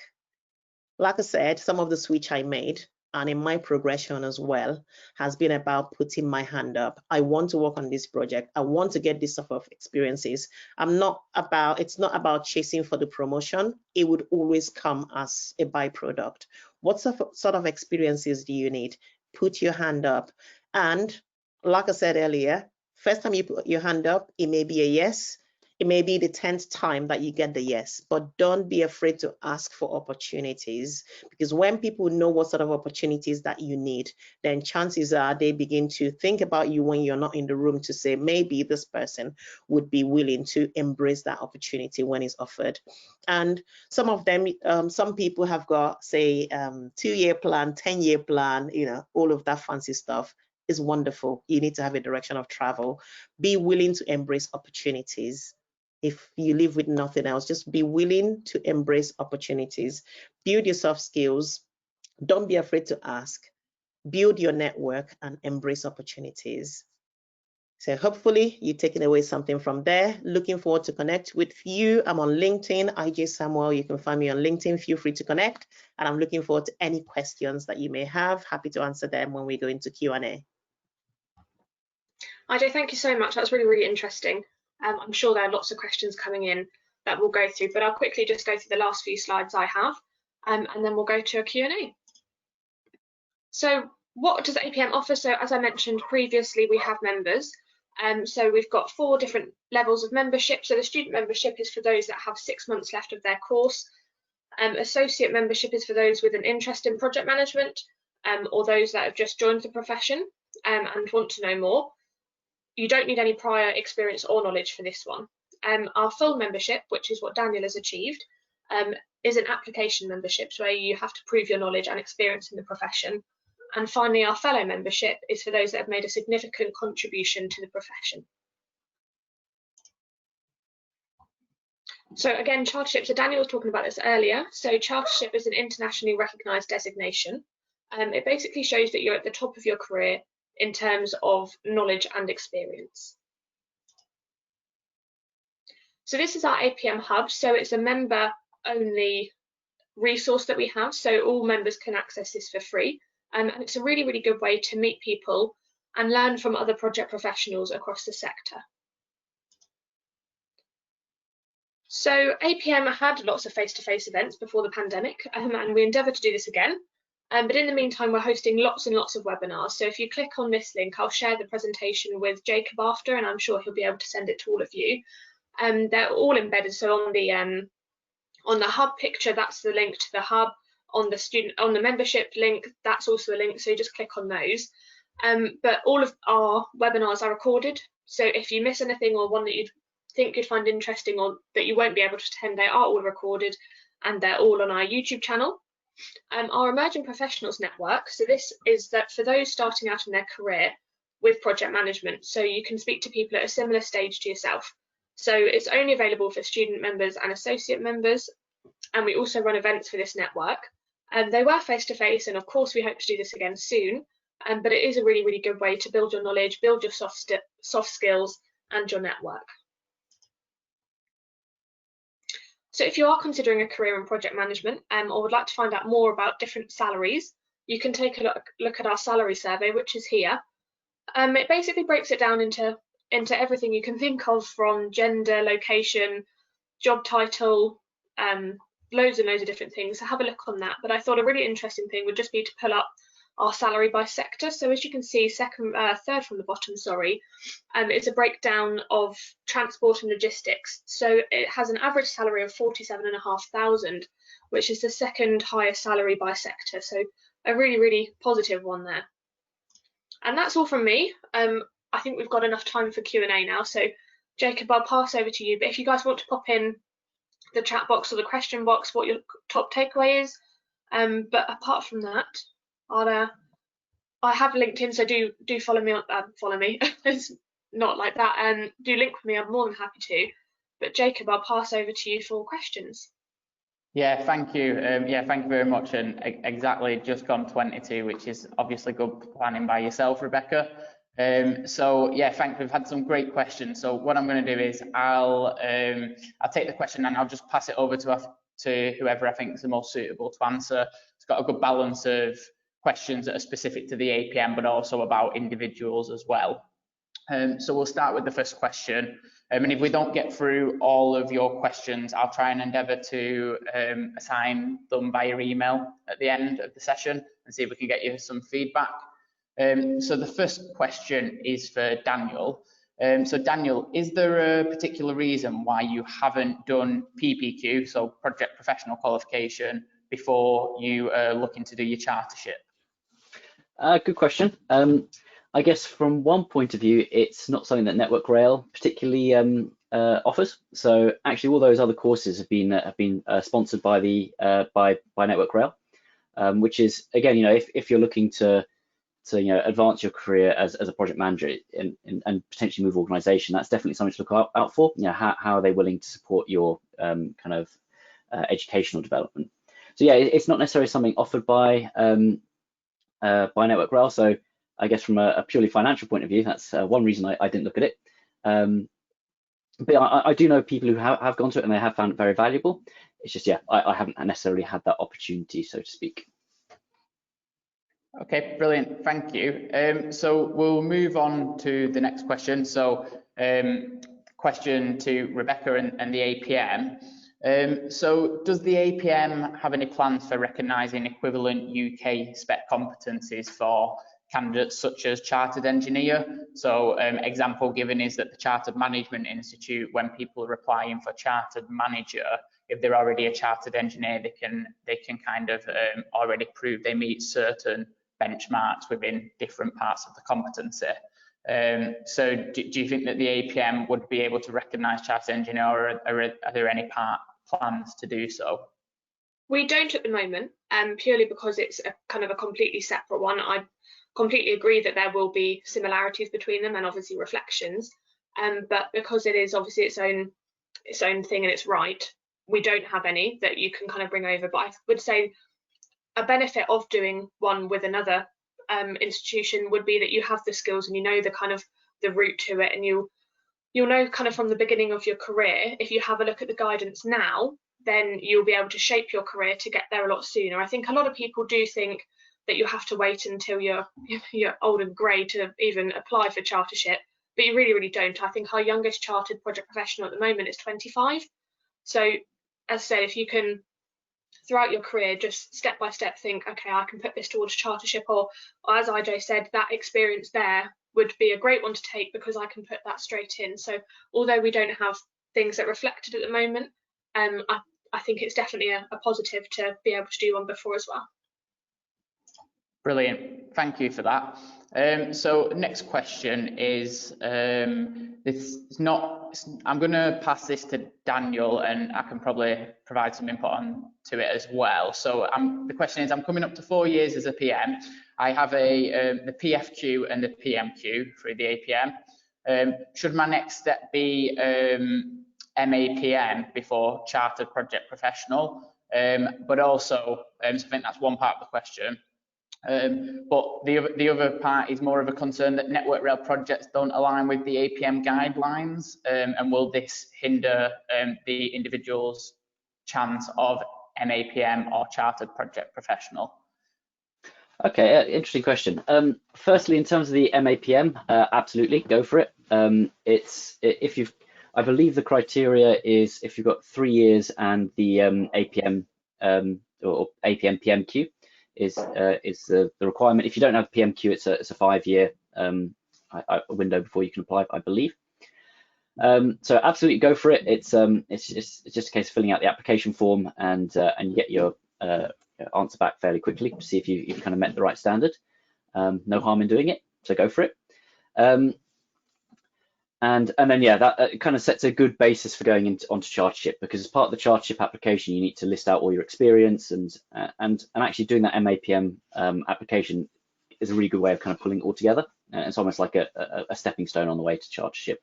Like I said, some of the switch I made and in my progression as well has been about putting my hand up. I want to work on this project. I want to get this sort of experiences. It's not about chasing for the promotion. It would always come as a byproduct. What sort of experiences do you need? Put your hand up. And like I said earlier, first time you put your hand up, it may be a yes. It may be the 10th time that you get the yes, but don't be afraid to ask for opportunities, because when people know what sort of opportunities that you need, then chances are they begin to think about you when you're not in the room to say, maybe this person would be willing to embrace that opportunity when it's offered. And some of them, some people have got, say, 2-year plan, 10-year plan, all of that fancy stuff is wonderful. You need to have a direction of travel. Be willing to embrace opportunities. If you live with nothing else, just be willing to embrace opportunities. Build your soft skills. Don't be afraid to ask. Build your network and embrace opportunities. So hopefully you've taken away something from there. Looking forward to connect with you. I'm on LinkedIn, IJ Samuel. You can find me on LinkedIn. Feel free to connect. And I'm looking forward to any questions that you may have. Happy to answer them when we go into Q&A. IJ, thank you so much. That's really, really interesting. I'm sure there are lots of questions coming in that we'll go through, but I'll quickly just go through the last few slides I have, and then we'll go to a Q&A. So what does APM offer? So as I mentioned previously, we have members. So we've got 4 different levels of membership. So the student membership is for those that have 6 months left of their course. Associate membership is for those with an interest in project management, or those that have just joined the profession and want to know more. You don't need any prior experience or knowledge for this one. Our full membership, which is what Daniel has achieved, is an application membership, where you have to prove your knowledge and experience in the profession. And finally, our fellow membership is for those that have made a significant contribution to the profession. So again, Chartership, so Daniel was talking about this earlier. So Chartership is an internationally recognised designation. It basically shows that you're at the top of your career in terms of knowledge and experience. So this is our APM Hub. So it's a member-only resource that we have. So all members can access this for free. And it's a really, really good way to meet people and learn from other project professionals across the sector. So APM had lots of face-to-face events before the pandemic, and we endeavour to do this again. But in the meantime, we're hosting lots and lots of webinars. So if you click on this link, I'll share the presentation with Jacob after, and I'm sure he'll be able to send it to all of you. They're all embedded. So on the hub picture, that's the link to the hub. On the membership link, that's also a link. So you just click on those. But all of our webinars are recorded. So if you miss anything or one that you think you'd find interesting or that you won't be able to attend, they are all recorded and they're all on our YouTube channel. Our Emerging Professionals Network, so this is that for those starting out in their career with project management, so you can speak to people at a similar stage to yourself. So it's only available for student members and associate members, and we also run events for this network. They were face-to-face, and of course we hope to do this again soon, but it is a really, really good way to build your knowledge, build your soft skills and your network. So if you are considering a career in project management or would like to find out more about different salaries, you can take a look at our salary survey, which is here. It basically breaks it down into everything you can think of, from gender, location, job title, loads and loads of different things. So have a look on that. But I thought a really interesting thing would just be to pull up our salary by sector. So as you can see, third from the bottom, sorry, it's a breakdown of transport and logistics. So it has an average salary of 47,500, which is the second highest salary by sector. So a really, really positive one there. And that's all from me. I think we've got enough time for Q&A now. So Jacob, I'll pass over to you. But if you guys want to pop in the chat box or the question box what your top takeaway is. But apart from that, I have LinkedIn, so do follow me. Follow me. It's not like that. Do link with me. I'm more than happy to. But Jacob, I'll pass over to you for questions. Yeah, thank you. Yeah, thank you very much. And exactly, just gone 22, which is obviously good planning by yourself, Rebecca. So yeah, thank you. We've had some great questions. So what I'm going to do is I'll take the question and I'll just pass it over to whoever I think is the most suitable to answer. It's got a good balance of questions that are specific to the APM, but also about individuals as well. So we'll start with the first question. And if we don't get through all of your questions, I'll try and endeavour to assign them via email at the end of the session and see if we can get you some feedback. So the first question is for Daniel. So Daniel, is there a particular reason why you haven't done PPQ, so Project Professional Qualification, before you are looking to do your chartership? Good question. I guess from one point of view, it's not something that Network Rail particularly offers. So actually, all those other courses have been sponsored by the by Network Rail, which is, again, if you're looking to advance your career as a project manager and potentially move organisation, that's definitely something to look out for. How are they willing to support your kind of educational development? So yeah, it's not necessarily something offered by Network Rail. So I guess from a purely financial point of view, that's one reason I didn't look at it. But I do know people who have gone to it and they have found it very valuable. It's just, yeah, I haven't necessarily had that opportunity, so to speak. Okay, brilliant, thank you. So we'll move on to the next question. So question to Rebecca and the APM. So does the APM have any plans for recognising equivalent UK spec competencies for candidates such as chartered engineer? So example given is that the Chartered Management Institute, when people are applying for chartered manager, if they're already a chartered engineer, they can kind of already prove they meet certain benchmarks within different parts of the competency. So do you think that the APM would be able to recognise chartered engineer, or are there any plans to do so? We don't at the moment, purely because it's a kind of a completely separate one. I completely agree that there will be similarities between them and obviously reflections, but because it is obviously its own thing and it's right, we don't have any that you can kind of bring over. But I would say a benefit of doing one with another institution would be that you have the skills and you know the kind of the route to it, and you'll know kind of from the beginning of your career. If you have a look at the guidance now, then you'll be able to shape your career to get there a lot sooner. I think a lot of people do think that you have to wait until you're old and grey to even apply for chartership, but you really don't. I think our youngest chartered project professional at the moment is 25. So as I said, if you can throughout your career just step by step think, okay, I can put this towards chartership, or as IJ said, that experience there would be a great one to take because I can put that straight in. So although we don't have things that reflected at the moment, I think it's definitely a positive to be able to do one before as well. Brilliant, thank you for that. So next question is, I'm going to pass this to Daniel, and I can probably provide some input to it as well. So the question is, I'm coming up to 4 years as a PM. I have the PFQ and the PMQ through the APM. Should my next step be MAPM before Chartered Project Professional? But also, so I think that's one part of the question. But the other part is more of a concern that Network Rail projects don't align with the APM guidelines, and will this hinder the individual's chance of MAPM or Chartered Project Professional? Okay, interesting question. Firstly, in terms of the MAPM, absolutely, go for it. I believe the criteria is if you've got 3 years and the APM or APM PMQ is the requirement. If you don't have PMQ, it's a 5-year window before you can apply, I believe. So absolutely go for it. It's just a case of filling out the application form and you get your answer back fairly quickly to see if you've kind of met the right standard. No harm in doing it, so go for it. And then yeah, that kind of sets a good basis for going onto chartership, because as part of the chartership application, you need to list out all your experience, and actually doing that MAPM application is a really good way of kind of pulling it all together. It's almost like a stepping stone on the way to chartership.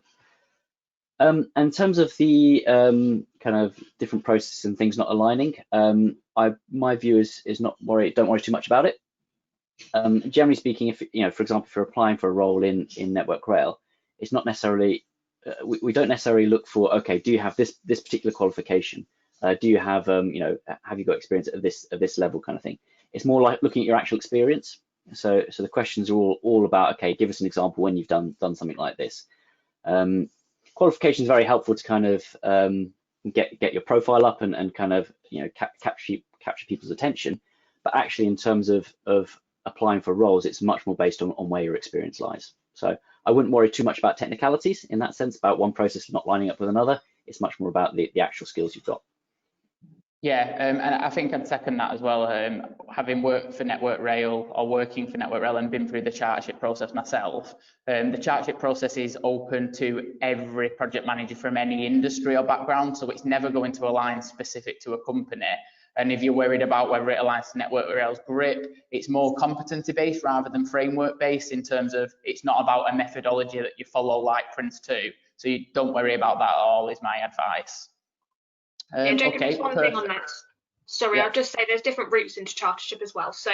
In terms of the kind of different processes and things not aligning, my view is don't worry too much about it. Generally speaking, if for example, if you're applying for a role in Network Rail, it's not necessarily we don't necessarily look for, okay, do you have this particular qualification? Do you have have you got experience at this level kind of thing? It's more like looking at your actual experience. So the questions are all about, okay, give us an example when you've done something like this. Qualification is very helpful to kind of get your profile up and kind of capture people's attention. But actually, in terms of applying for roles, it's much more based on where your experience lies. So I wouldn't worry too much about technicalities in that sense, about one process not lining up with another. It's much more about the actual skills you've got. Yeah, and I think I'd second that as well. Having worked for Network Rail or working for Network Rail and been through the chartership process myself, the chartership process is open to every project manager from any industry or background, so it's never going to align specific to a company. And if you're worried about whether it aligns to Network Rail's grip, it's more competency-based rather than framework-based, in terms of it's not about a methodology that you follow like Prince 2. So you don't worry about that at all, is my advice. Jacob, okay, just one thing on that. Sorry, yeah. I'll just say there's different routes into chartership as well, so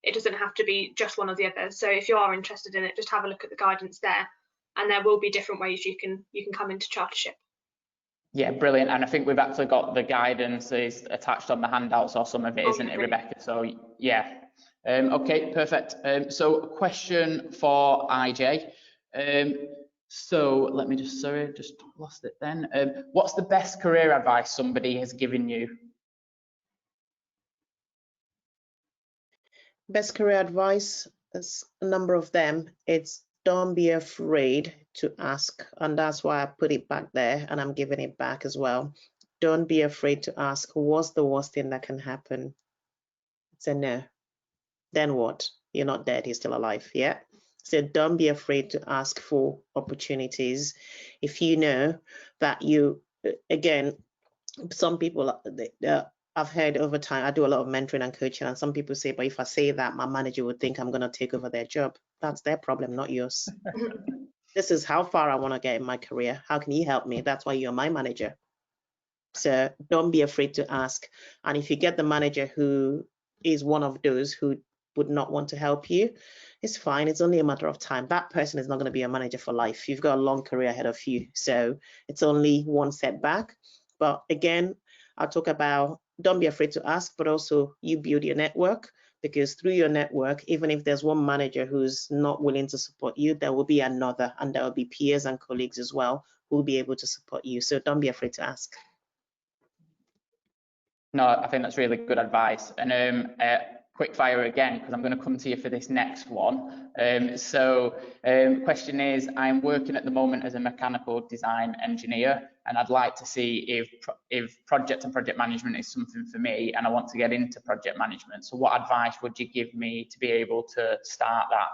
it doesn't have to be just one or the other. So if you are interested in it, just have a look at the guidance there, and there will be different ways you can come into chartership. Yeah, brilliant. And I think we've actually got the guidance is attached on the handouts, or some of it, isn't it, Rebecca? So yeah. Okay, perfect. So a question for IJ. So let me just lost it then. What's the best career advice somebody has given you? Best career advice, there's a number of them. It's don't be afraid to ask. And that's why I put it back there, and I'm giving it back as well. Don't be afraid to ask, what's the worst thing that can happen? Say no. Then what? You're not dead, you're still alive, yeah? So don't be afraid to ask for opportunities. If you know that you, again, some people, I've heard over time, I do a lot of mentoring and coaching, and some people say, but if I say that, my manager would think I'm going to take over their job. That's their problem, not yours. This is how far I want to get in my career. How can you help me? That's why you're my manager. So don't be afraid to ask. And if you get the manager who is one of those who would not want to help you, it's fine. It's only a matter of time. That person is not going to be a manager for life. You've got a long career ahead of you. So it's only one setback. But again, I'll talk about don't be afraid to ask, but also you build your network, because through your network, even if there's one manager who's not willing to support you, there will be another, and there will be peers and colleagues as well who will be able to support you. So don't be afraid to ask. No, I think that's really good advice. And quick fire again, because I'm going to come to you for this next one. Question is, I'm working at the moment as a mechanical design engineer, and I'd like to see if project and project management is something for me, and I want to get into project management. So what advice would you give me to be able to start that?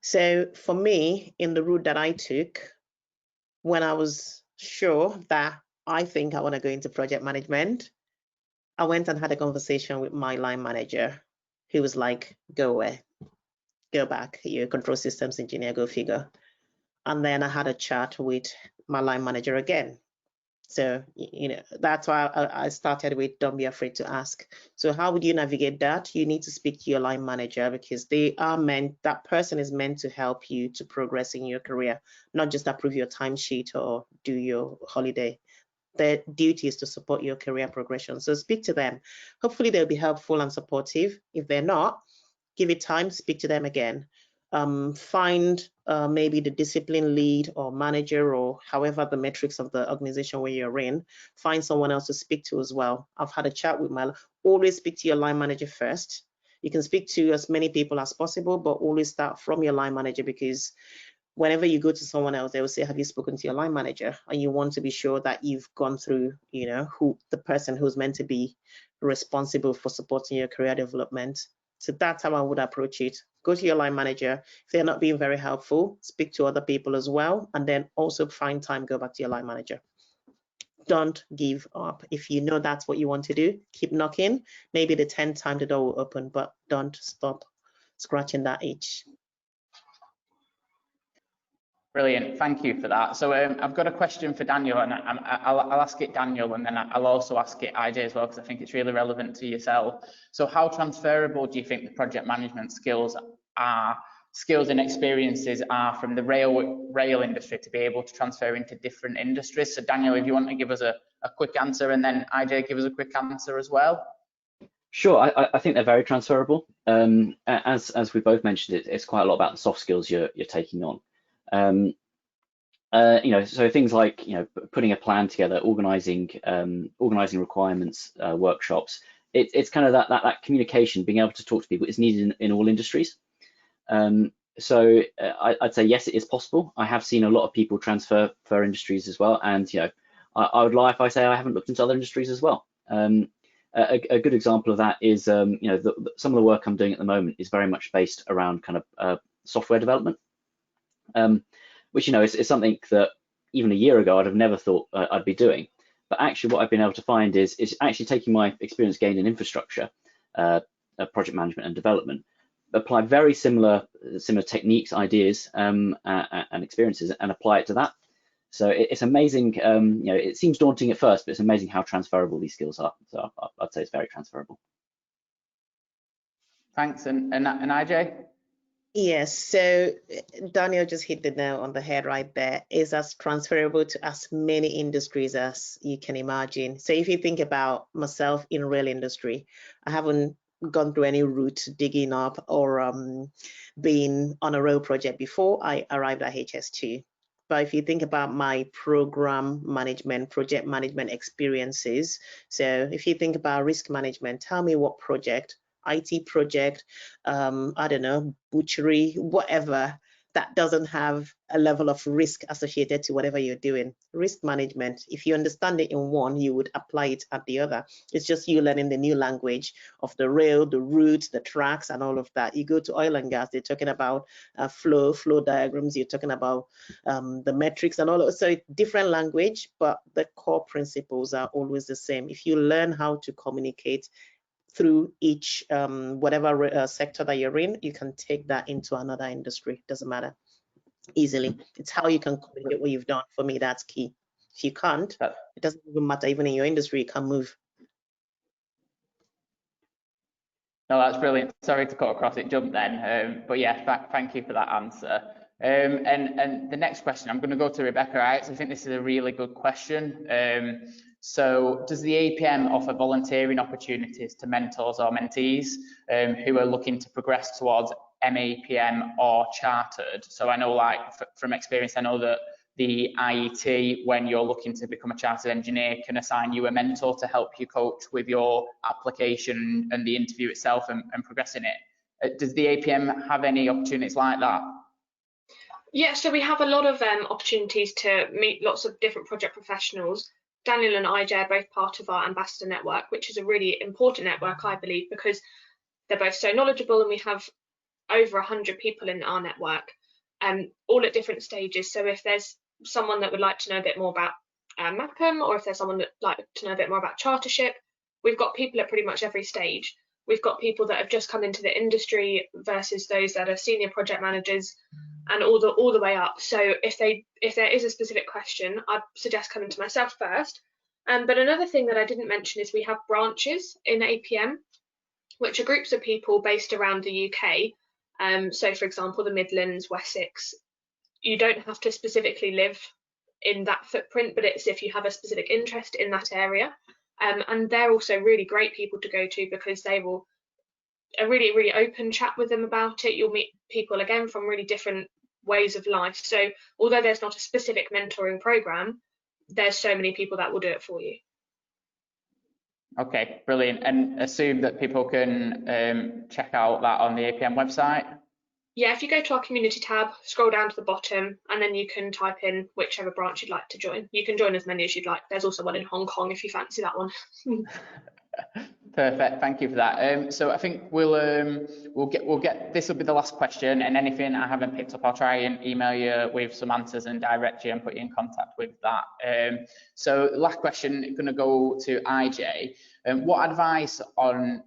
So for me, in the route that I took, when I was sure that I think I want to go into project management, I went and had a conversation with my line manager, who was like, go away, go back, you're a control systems engineer, go figure. And then I had a chat with my line manager again. So, that's why I started with don't be afraid to ask. So how would you navigate that? You need to speak to your line manager, because that person is meant to help you to progress in your career, not just approve your timesheet or do your holiday. Their duty is to support your career progression. So speak to them. Hopefully they'll be helpful and supportive. If they're not, give it time, speak to them again. Find maybe the discipline lead or manager, or however the metrics of the organization where you're in, find someone else to speak to as well. I've had a chat with always speak to your line manager first. You can speak to as many people as possible, but always start from your line manager, because whenever you go to someone else, they will say, have you spoken to your line manager? And you want to be sure that you've gone through, who the person who's meant to be responsible for supporting your career development. So that's how I would approach it. Go to your line manager. If they're not being very helpful, speak to other people as well. And then also find time, go back to your line manager. Don't give up. If you know that's what you want to do, keep knocking. Maybe the 10th time the door will open, but don't stop scratching that itch. Brilliant, thank you for that. So I've got a question for Daniel, and I'll ask it Daniel, and then I'll also ask it IJ as well, because I think it's really relevant to yourself. So how transferable do you think the project management skills and experiences are from the rail industry to be able to transfer into different industries? So Daniel, if you want to give us a quick answer, and then IJ give us a quick answer as well. Sure, I think they're very transferable. As we both mentioned, it's quite a lot about the soft skills you're taking on. So things like putting a plan together, organizing requirements, workshops. It's kind of that communication, being able to talk to people is needed in all industries. So I'd say yes, it is possible. I have seen a lot of people transfer for industries as well, and I would lie if I say I haven't looked into other industries as well. A good example of that is some of the work I'm doing at the moment is very much based around kind of software development, which is something that even a year ago I'd have never thought I'd be doing. But actually, what I've been able to find is actually taking my experience gained in infrastructure, project management and development, apply very similar techniques, ideas, and experiences, and apply it to that. So it's amazing. It seems daunting at first, but it's amazing how transferable these skills are. So I'd say it's very transferable. Thanks, and IJ? Yes, so Daniel just hit the nail on the head right there. It's as transferable to as many industries as you can imagine. So if you think about myself in rail industry, I haven't gone through any route digging up or being on a rail project before I arrived at HS2. But if you think about my program management, project management experiences, so if you think about risk management, tell me what project, IT project, I don't know, butchery, whatever, that doesn't have a level of risk associated to whatever you're doing. Risk management, if you understand it in one, you would apply it at the other. It's just you learning the new language of the rail, the routes, the tracks, and all of that. You go to oil and gas, they're talking about flow diagrams, you're talking about the metrics and all of, so different language, but the core principles are always the same. If you learn how to communicate through each whatever sector that you're in, you can take that into another industry. Doesn't matter, easily. It's how you can communicate what you've done. For me, that's key. If you can't, it doesn't even matter. Even in your industry, you can move. No, that's brilliant. Sorry to cut across it, jump then. But yeah, thank you for that answer. And the next question, I'm going to go to Rebecca. I actually think this is a really good question. So does the APM offer volunteering opportunities to mentors or mentees who are looking to progress towards MAPM or chartered? So I know, like from experience, I know that the IET, when you're looking to become a chartered engineer, can assign you a mentor to help you coach with your application and the interview itself and progressing it. Does the APM have any opportunities like that? Yeah, so we have a lot of opportunities to meet lots of different project professionals. Daniel and IJ are both part of our Ambassador Network, which is a really important network, I believe, because they're both so knowledgeable, and we have over 100 people in our network, all at different stages. So if there's someone that would like to know a bit more about MAPM, or if there's someone that would like to know a bit more about Chartership, we've got people at pretty much every stage. We've got people that have just come into the industry versus those that are senior project managers, and all the way up. So if there is a specific question, I'd suggest coming to myself first. But another thing that I didn't mention is we have branches in APM, which are groups of people based around the UK. So for example, the Midlands, Wessex. You don't have to specifically live in that footprint, but it's if you have a specific interest in that area. And they're also really great people to go to, because they will a really, really open chat with them about it. You'll meet people again from really different ways of life. So although there's not a specific mentoring program, there's so many people that will do it for you. Okay, brilliant. And assume that people can check out that on the APM website? Yeah, if you go to our community tab, scroll down to the bottom, and then you can type in whichever branch you'd like to join. You can join as many as you'd like. There's also one in Hong Kong if you fancy that one. Perfect. Thank you for that. So I think we'll get this will be the last question, and anything I haven't picked up, I'll try and email you with some answers and direct you and put you in contact with that. So last question is going to go to IJ. What advice on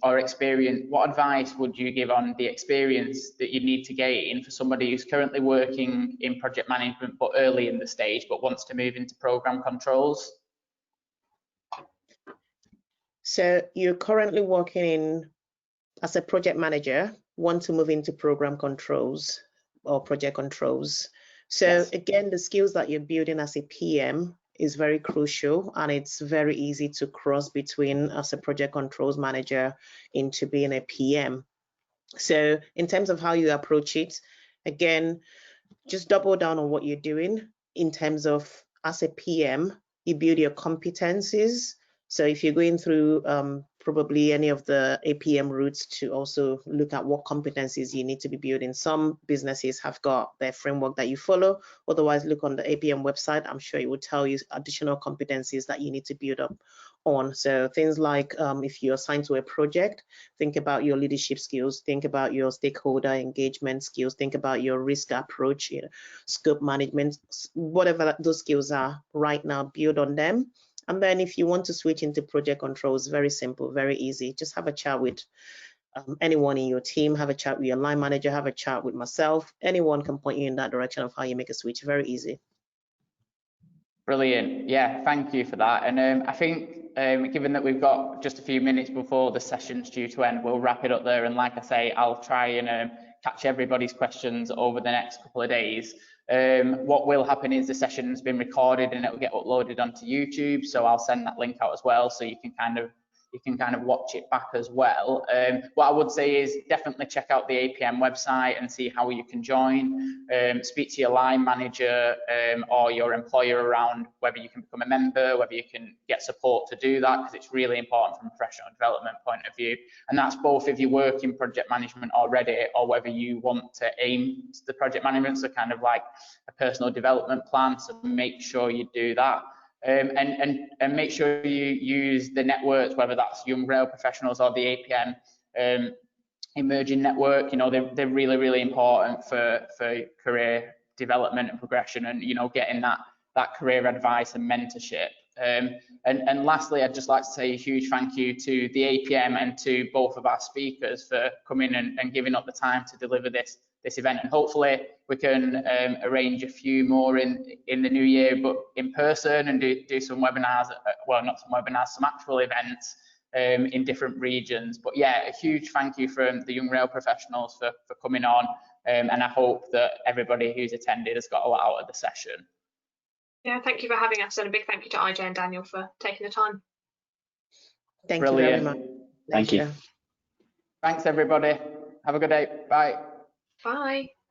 or experience? What advice would you give on the experience that you need to gain for somebody who's currently working in project management but early in the stage, but wants to move into program controls? So you're currently working as a project manager, want to move into program controls or project controls. So Yes. Again, the skills that you're building as a PM is very crucial, and it's very easy to cross between as a project controls manager into being a PM. So in terms of how you approach it, again, just double down on what you're doing in terms of as a PM, you build your competencies. So if you're going through probably any of the APM routes, to also look at what competencies you need to be building. Some businesses have got their framework that you follow. Otherwise, look on the APM website. I'm sure it will tell you additional competencies that you need to build up on. So things like if you're assigned to a project, think about your leadership skills, think about your stakeholder engagement skills, think about your risk approach, scope management, whatever those skills are right now, build on them. And then if you want to switch into project controls, very simple, very easy. Just have a chat with anyone in your team, have a chat with your line manager, have a chat with myself. Anyone can point you in that direction of how you make a switch. Very easy. Brilliant. Yeah, thank you for that. And I think given that we've got just a few minutes before the session's due to end, we'll wrap it up there. And like I say, I'll try and catch everybody's questions over the next couple of days. What will happen is the session's been recorded and it will get uploaded onto YouTube. So I'll send that link out as well, so you can kind of watch it back as well. What I would say is definitely check out the APM website and see how you can join. Speak to your line manager or your employer around whether you can become a member, whether you can get support to do that, because it's really important from a professional development point of view. And that's both if you work in project management already or whether you want to aim to the project management, so kind of like a personal development plan. So make sure you do that. And make sure you use the networks, whether that's Young Rail Professionals or the APM Emerging Network. They're really, really important for career development and progression, and getting that career advice and mentorship. And lastly, I'd just like to say a huge thank you to the APM and to both of our speakers for coming and giving up the time to deliver this event. And hopefully we can arrange a few more in the new year, but in person, and do some webinars, well, not some webinars, some actual events in different regions. But yeah, a huge thank you from the Young Rail Professionals for coming on, and I hope that everybody who's attended has got a lot out of the session. Yeah, thank you for having us, and a big thank you to IJ and Daniel for taking the time. Thank you very much. Thank you. Thanks, everybody. Have a good day. Bye. Bye.